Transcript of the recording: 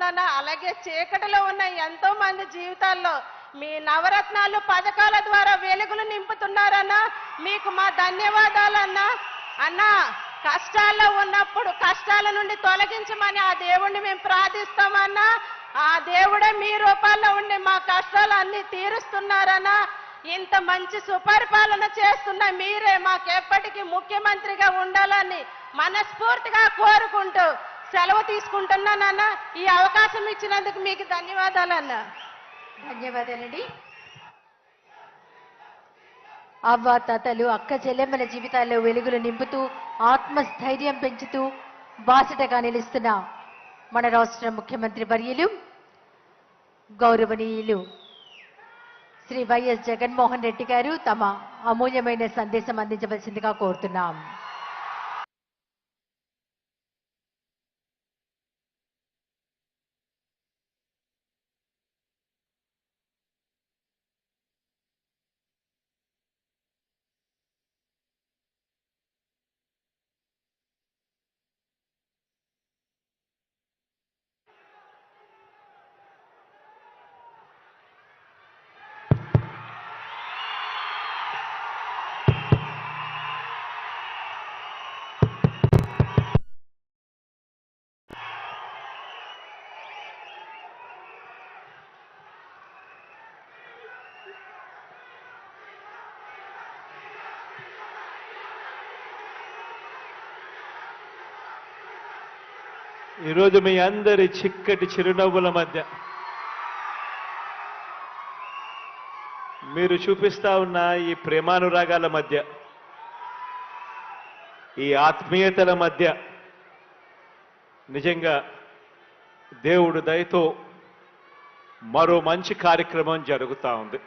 జీవితాల్లోన అలాగే చీకటిలో ఉన్న ఎంతో మంది జీవితాల్లో మీ నవరత్నాలు పథకాల ద్వారా వెలుగులు నింపుతున్నారన్నా. మీకు మా ధన్యవాదాలన్నా. అన్నా, కష్టాల్లో ఉన్నప్పుడు కష్టాల నుండి తొలగించమని ఆ దేవుణ్ణి మేము ప్రార్థిస్తామన్నా. ఆ దేవుడే మీ రూపాల్లో ఉండి మా కష్టాలు అన్ని తీరుస్తున్నారన్నా. ఇంత మంచి సుపరిపాలన చేస్తున్న మీరే మాకెప్పటికీ ముఖ్యమంత్రిగా ఉండాలని మనస్ఫూర్తిగా కోరుకుంటూ సెలవు తీసుకుంటున్నానన్నా. ఈ అవకాశం ఇచ్చినందుకు మీకు ధన్యవాదాలన్నా. ధన్యవాదాలండి. అవ్వ తాతలు అక్క చెల్లెమ్మల జీవితాల్లో వెలుగులు నింపుతూ ఆత్మస్థైర్యం పెంచుతూ బాసటగా నిలుస్తున్న మన రాష్ట్ర ముఖ్యమంత్రి వర్యులు గౌరవనీయులు శ్రీ వైఎస్ జగన్మోహన్ రెడ్డి గారు తమ అమూల్యమైన సందేశం అందించవలసిందిగా కోరుతున్నాం. ఈరోజు మీ అందరి చిక్కటి చిరునవ్వుల మధ్య మీరు చూపిస్తా ఉన్న ఈ ప్రేమానురాగాల మధ్య, ఈ ఆత్మీయతల మధ్య నిజంగా దేవుడు దయతో మరో మంచి కార్యక్రమం జరుగుతూ ఉంది.